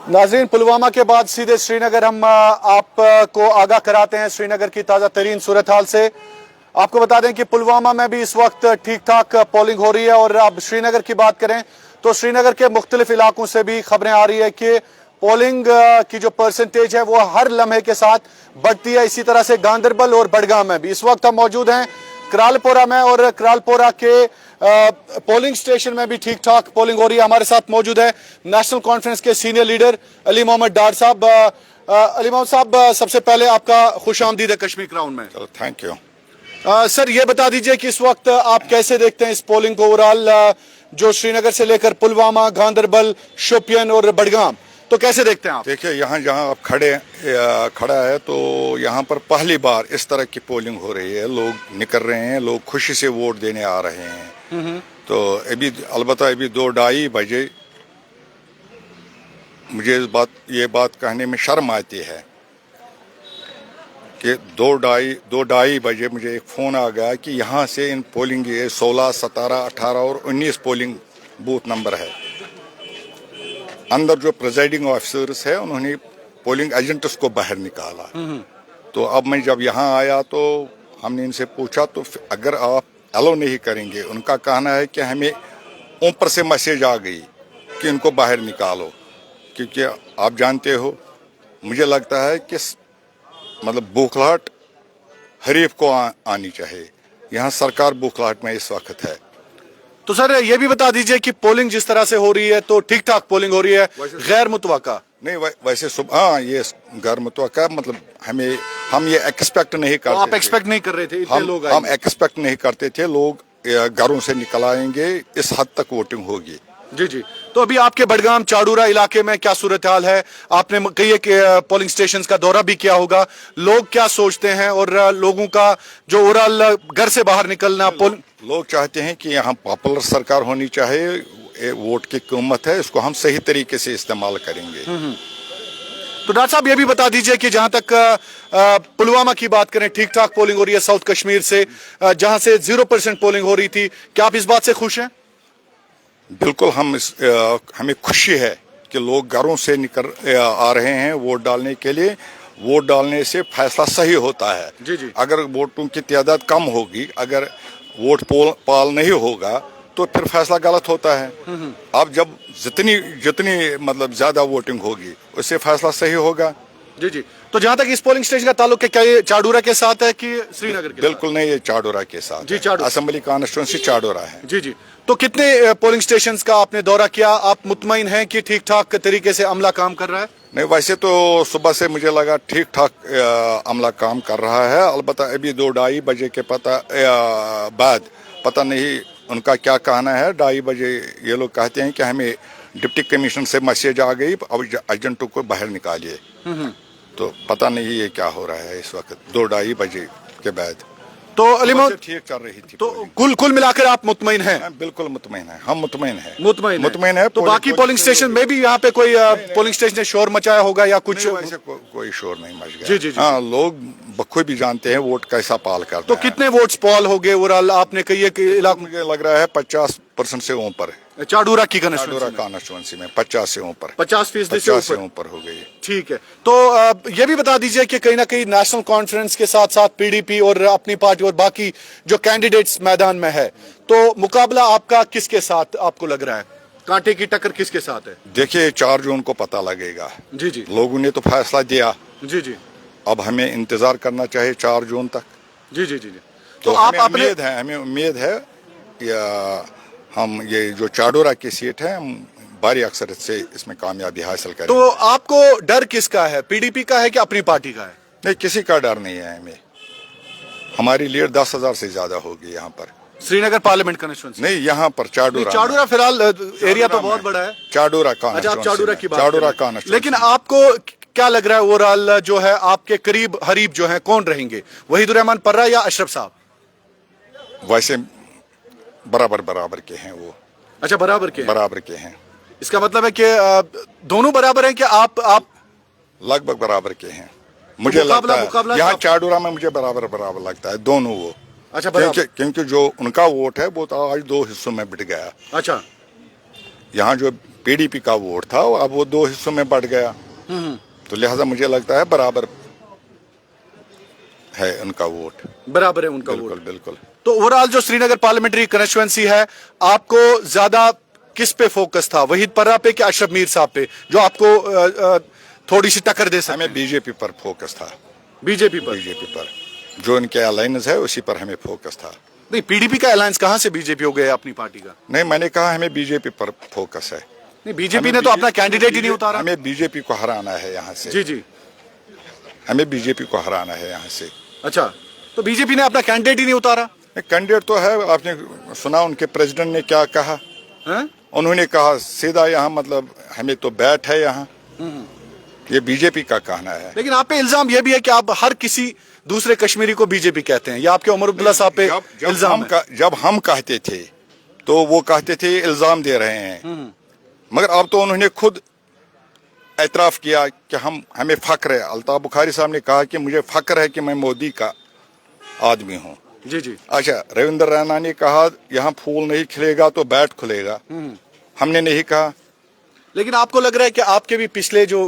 नाज़रीन, पुलवामा के बाद सीधे श्रीनगर हम आपको आगाह कराते हैं श्रीनगर की ताज़ा तरीन सूरत हाल से। आपको बता दें कि पुलवामा में भी इस वक्त ठीक ठाक पोलिंग हो रही है और अब श्रीनगर की बात करें तो श्रीनगर के मुख्तलिफ इलाकों से भी खबरें आ रही है कि पोलिंग की जो परसेंटेज है वो हर लम्हे के साथ बढ़ती है। इसी तरह से गांदरबल और बडगाम में भी इस वक्त हम मौजूद हैं करालपोरा में और करालपोरा के पोलिंग स्टेशन में भी ठीक ठाक पोलिंग हो रही है। हमारे साथ मौजूद है नेशनल कॉन्फ्रेंस के सीनियर लीडर अली मोहम्मद डार साहब। अली मोहम्मद साहब, सबसे पहले आपका खुश आमदीद है कश्मीर क्राउन में। चलो, थैंक यू। सर, ये बता दीजिए कि इस वक्त आप कैसे देखते हैं इस पोलिंग को ओवरऑल, जो श्रीनगर से लेकर पुलवामा, गांदरबल, शोपियन और बडगाम, तो कैसे देखते हैं आप? देखिए, यहाँ जहाँ आप खड़ा है तो यहाँ पर पहली बार इस तरह की पोलिंग हो रही है। लोग निकल रहे हैं, लोग खुशी से वोट देने आ रहे हैं। तो अभी अलबत्ता अभी 2-2:30 बजे मुझे ये बात कहने में शर्म आती है कि 2-2:30 बजे मुझे एक फ़ोन आ गया कि यहाँ से इन पोलिंग 16, 17, 18 और 19 पोलिंग बूथ नंबर है। अंदर जो प्रिजाइडिंग ऑफिसर्स है उन्होंने पोलिंग एजेंट्स को बाहर निकाला। तो अब मैं जब यहाँ आया तो हमने इनसे पूछा तो अगर आप अलो नहीं करेंगे, उनका कहना है कि हमें ऊपर से मैसेज आ गई कि इनको बाहर निकालो। क्योंकि आप जानते हो, मुझे लगता है कि मतलब बौखलाहट हरीफ को आनी चाहिए। यहाँ सरकार बौखलाहट में इस वक्त है। तो सर, ये भी बता दीजिए कि पोलिंग जिस तरह से हो रही है तो ठीक ठाक पोलिंग हो रही है, गैर मुतवक्का नहीं? वैसे हाँ, ये गैर मुतवक्का मतलब हम ये एक्सपेक्ट नहीं करते। आप एक्सपेक्ट नहीं कर रहे थे इतने लोग हम एक्सपेक्ट नहीं करते थे लोग घरों से निकल आएंगे, इस हद तक वोटिंग होगी। जी जी। तो अभी आपके बडगाम चाडूरा इलाके में क्या सूरत हाल है? आपने कई पोलिंग स्टेशंस का दौरा भी किया होगा। लोग क्या सोचते हैं और लोगों का जो ओवरऑल घर से बाहर निकलना, लोग चाहते हैं कि यहाँ पॉपुलर सरकार होनी चाहिए। वोट की कीमत है, इसको हम सही तरीके से इस्तेमाल करेंगे। तो डॉक्टर साहब, ये भी बता दीजिए कि जहां तक पुलवामा की बात करें, ठीक ठाक पोलिंग हो रही है साउथ कश्मीर से, जहां से 0% पोलिंग हो रही थी, क्या आप इस बात से खुश हैं? बिल्कुल, हमें खुशी है कि लोग घरों से निकल आ रहे हैं वोट डालने के लिए। वोट डालने से फैसला सही होता है। जी जी। अगर वोटों की तादाद कम होगी, अगर वोट पाल नहीं होगा तो फिर फैसला गलत होता है। अब जब जितनी मतलब ज्यादा वोटिंग होगी उससे फैसला सही होगा। जी जी। तो जहां तक इस पोलिंग स्टेशन का ताल्लुक है, क्या ये चाडूरा के साथ है कि श्रीनगर के? बिल्कुल नहीं, ये चाडूरा के साथ जी, चाडूरा असेंबली कॉन्स्टिट्यूंसी चाडूरा है। जी जी। तो कितने पोलिंग स्टेशंस का आपने दौरा किया? आप मुतमईन हैं कि ठीक ठाक तरीके से अमला काम कर रहा है? नहीं, वैसे तो सुबह से मुझे लगा ठीक ठाक अमला काम कर रहा है। अलबत्ता अभी 2-2:30 बजे के बाद पता नहीं उनका क्या कहना है। 2:30 बजे ये लोग कहते हैं कि हमें डिप्टी कमिश्नर से मैसेज आ गई, अब एजेंटों को बाहर निकालिए। तो पता नहीं ये क्या हो रहा है इस वक्त 2-2:30 बजे के बाद। तो अली मोहम्मद, ठीक चल रही थी। तो कुल मिलाकर आप मुतमईन हैं? बिल्कुल मुतमईन है, हम मुतमईन है। मुतमईन है। तो बाकी पोलिंग स्टेशन में भी यहाँ पे कोई पोलिंग स्टेशन ने शोर मचाया होगा या कुछ? वैसे कोई शोर नहीं मच गया। जी जी। हाँ, लोग बखूबी भी जानते हैं वोट कैसा पाल करते हैं। तो कितने वोट्स पॉल हो गए ओवरऑल? आपने कई इलाकों, मुझे लग रहा है 50% से ऊपर। चाडूरा की कॉन्स्टिट्यूंसी में 50 से ऊपर, 50% से ऊपर हो गई। ठीक है। तो ये भी बता दीजिए कि कहीं ना कहीं नेशनल कॉन्फ्रेंस के साथ साथ पीडीपी और अपनी पार्टी और बाकी जो कैंडिडेट्स मैदान में है, तो मुकाबला आपका किसके साथ आपको लग रहा है? कांटे की टक्कर किसके साथ है? देखिए, 4 जून को पता लगेगा। जी जी। लोगों ने तो फैसला दिया। जी जी। अब हमें इंतजार करना चाहिए 4 जून तक। जी जी जी। तो हमें उम्मीद है या हम ये जो चाडूरा की सीट है, हम भारी अक्सर से इसमें कामयाबी हासिल करें। तो आपको डर किसका है? पीडीपी का है कि अपनी पार्टी का है? नहीं, किसी का डर नहीं है हमें। हमारी लीड 10,000 से ज्यादा होगी यहाँ पर। श्रीनगर पार्लियामेंट कॉन्स्टिट्यूंसी नहीं, यहाँ पर चाडूरा फिलहाल एरिया तो बहुत बड़ा है। चाडूरा चाडूरा की बात चाडूरा कॉन्स्टिट्यूंसी। लेकिन आपको क्या लग रहा है ओवरऑल जो है आपके करीब हरीब जो है कौन रहेंगे? वहीदुर्रहमान पर्रा या अशरफ साहब? वैसे बराबर के हैं वो। अच्छा, बराबर के हैं। इसका मतलब है कि दोनों बराबर हैं कि आप लगभग बराबर के हैं। मुझे लगता है यहाँ चाडूरा में मुझे बराबर लगता है दोनों वो। अच्छा, क्योंकि जो उनका वोट है वो तो आज 2 हिस्सों में बट गया। अच्छा। यहाँ जो पीडीपी का वोट था, अब वो 2 हिस्सों में बढ़ गया, तो लिहाजा मुझे लगता है बराबर है उनका वोट। बराबर है उनका बिल्कुल वोट। बिल्कुल। तो ओवरऑल जो श्रीनगर पार्लियामेंट्री कंस्टिट्यूएंसी है, आपको ज्यादा किस पे फोकस था, वहीद पर्रा पे कि अशरफ मीर साहब पे, जो आपको थोड़ी सी टक्कर दे सकते? हमें बीजेपी पर फोकस था, बीजेपी पर। बीजेपी पर जो इनके अलायंस है उसी पर हमें फोकस था। नहीं, पीडीपी का अलायंस कहां से बीजेपी हो गया अपनी पार्टी का? नहीं, मैंने कहा हमें बीजेपी पर फोकस है। नहीं, बीजेपी ने तो अपना कैंडिडेट ही नहीं उतारा। हमें बीजेपी को हराना है यहाँ से। जी जी। हमें बीजेपी को हराना है यहाँ से। अच्छा, तो बीजेपी ने अपना कैंडिडेट ही नहीं उतारा? कैंडिडेट तो है, आपने सुना उनके प्रेसिडेंट ने क्या कहा? हैं? उन्होंने कहा सीधा यहाँ, मतलब हमें तो बैठ है यहाँ, ये बीजेपी का कहना है। लेकिन आप पे इल्जाम ये भी है कि आप हर किसी दूसरे कश्मीरी को बीजेपी कहते हैं, ये आपके उमर अब्दुल्ला साहब पे इल्जाम है। जब हम कहते थे तो वो कहते थे इल्जाम दे रहे हैं, मगर अब तो उन्होंने खुद एतराफ किया कि हमें फख्र है। अल्ताफ बुखारी साहब ने कहा कि मुझे फख्र है कि मैं मोदी का आदमी हूँ। जी जी। अच्छा, रविंद्र रैना ने कहा यहाँ फूल नहीं खिलेगा तो बैट खुलेगा, हमने नहीं कहा। लेकिन आपको लग रहा है कि आपके भी पिछले जो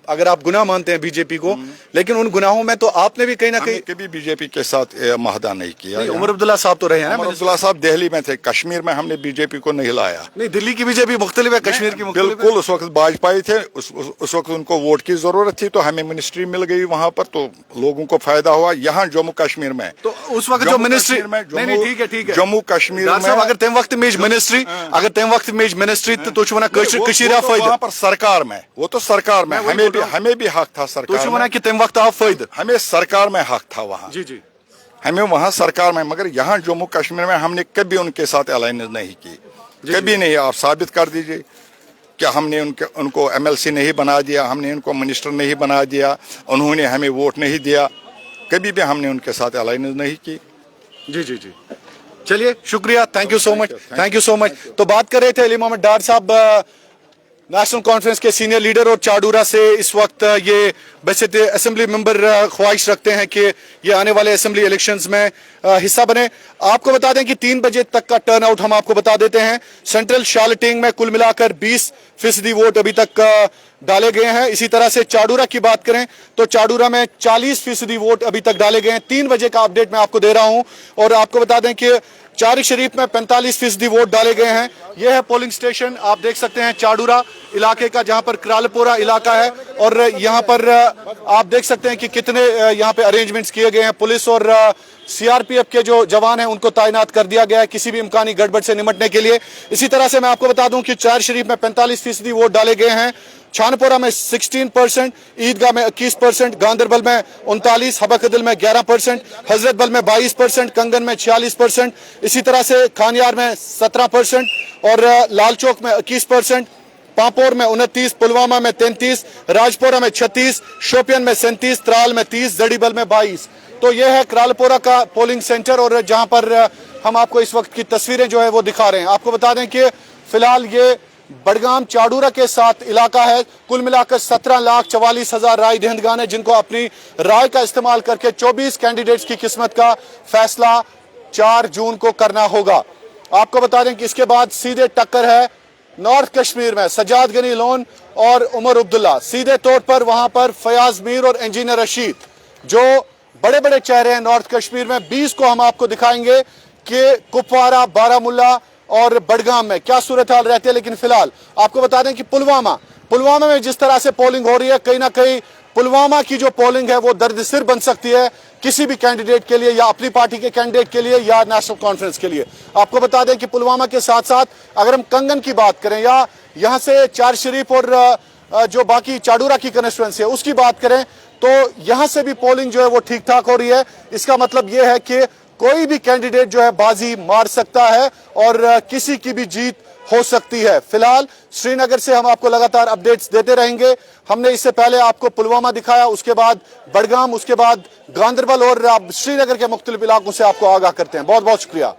अगर आप गुनाह मानते हैं बीजेपी को, लेकिन उन गुनाहों में तो आपने भी कहीं ना कहीं कभी बीजेपी के साथ महदा नहीं किया। उमर अब्दुल्ला साहब तो रहे हैं ना? उमर अब्दुल्ला साहब दिल्ली में थे, कश्मीर में हमने बीजेपी को नहीं लाया। नहीं, दिल्ली की बीजेपी मुख्तलिफ है, कश्मीर की मुख्तलिफ है। बिल्कुल, उस वक्त वाजपेयी थे, उस वक्त उनको वोट की जरूरत थी, तो हमें मिनिस्ट्री मिल गई वहाँ पर, तो लोगों को फायदा हुआ। यहाँ जम्मू कश्मीर में तो उस वक्त जो मिनिस्ट्री, नहीं ठीक है ठीक है, जम्मू कश्मीर में अगर तम वक्त में मिनिस्ट्री, अगर तम वक्त में मिनिस्ट्री तो वना वहाँ पर सरकार में, वो तो सरकार में हमें भी हक था सरकार में कि तम वक्त आप फायदा, हमें सरकार में हक था वहाँ। जी जी, हमें वहाँ सरकार में, मगर यहाँ जम्मू कश्मीर में हमने कभी उनके साथ अलायंस नहीं की, कभी नहीं। आप साबित कर दीजिए कि हमने उनको एमएलसी नहीं बना दिया, हमने उनको मिनिस्टर नहीं बना दिया, उन्होंने हमें वोट नहीं दिया, कभी भी हमने उनके साथ अलायंस नहीं की। जी जी जी। चलिए, शुक्रिया, thank you so much, thank you so much. तो बात कर रहे थे अली मोहम्मद डार साहब, नेशनल कॉन्फ्रेंस के सीनियर लीडर, और चाडूरा से इस वक्त ये वैसे असेंबली मेंबर ख्वाहिश रखते हैं कि ये आने वाले असेंबली इलेक्शंस में हिस्सा बने। आपको बता दें कि 3 बजे तक का टर्न आउट हम आपको बता देते हैं। सेंट्रल शालटिंग में कुल मिलाकर 20% वोट अभी तक डाले गए हैं। इसी तरह से चाडूरा की बात करें तो चाडूरा में 40% वोट अभी तक डाले गए हैं। 3 बजे का अपडेट मैं आपको दे रहा हूं, और आपको बता दें कि चार शरीफ में 45% वोट डाले गए हैं। यह है पोलिंग स्टेशन, आप देख सकते हैं चाडूरा इलाके का, जहां पर क्रालपोरा इलाका है, और यहां पर आप देख सकते हैं कि कितने यहां पे अरेंजमेंट्स किए गए हैं। पुलिस और सीआरपीएफ के जो जवान हैं उनको तैनात कर दिया गया है किसी भी इम्कानी गड़बड़ से निपटने के लिए। इसी तरह से मैं आपको बता दूं कि चार शरीफ में 45% वोट डाले गए हैं, छानपोरा में 16%, ईदगाह में 21%, गांदरबल में 39%, हबकदल में 11%, हजरतबल में 22%, कंगन में 46%, इसी तरह से खानियार में 17% और लालचौक में 21%, पांपोर में 29, पुलवामा में 33, राजपोरा में 36, शोपियन में 37, त्राल में 30, जड़ीबल में 22। तो यह है क्रालपोरा का पोलिंग सेंटर, और जहां पर हम आपको इस वक्त की तस्वीरें जो है वो दिखा रहे हैं। आपको बता दें कि फिलहाल ये बडगाम चाडूरा के साथ इलाका है। कुल मिलाकर 17,44,000 राय दहिंदगान है, जिनको अपनी राय का इस्तेमाल करके 24 कैंडिडेट्स की किस्मत का फैसला 4 जून को करना होगा। आपको बता दें कि इसके बाद सीधे टक्कर है नॉर्थ कश्मीर में सजाद गनी लोन और उमर अब्दुल्ला। सीधे तौर पर वहां पर फयाज मीर और इंजीनियर रशीद, जो बड़े बड़े चेहरे हैं नॉर्थ कश्मीर में। 20 को हम आपको दिखाएंगे कि कुपवारा, बारामुल्ला और बडगाम में क्या सूरत हाल रहती है। लेकिन फिलहाल आपको बता दें कि पुलवामा में जिस तरह से पोलिंग हो रही है, कहीं ना कहीं पुलवामा की जो पोलिंग है वो दर्द सिर बन सकती है किसी भी कैंडिडेट के लिए, या अपनी पार्टी के कैंडिडेट के लिए, या नेशनल कॉन्फ्रेंस के लिए। आपको बता दें कि पुलवामा के साथ साथ अगर हम कंगन की बात करें, या यहां से चार शरीफ और जो बाकी चाडूरा की कंस्टिट्यूएंसी है उसकी बात करें, तो यहां से भी पोलिंग जो है वो ठीक ठाक हो रही है। इसका मतलब यह है कि कोई भी कैंडिडेट जो है बाजी मार सकता है और किसी की भी जीत हो सकती है। फिलहाल श्रीनगर से हम आपको लगातार अपडेट्स देते रहेंगे। हमने इससे पहले आपको पुलवामा दिखाया, उसके बाद बडगाम, उसके बाद गांदरबल, और श्रीनगर के मुख्तलिफ इलाकों से आपको आगाह करते हैं। बहुत बहुत शुक्रिया।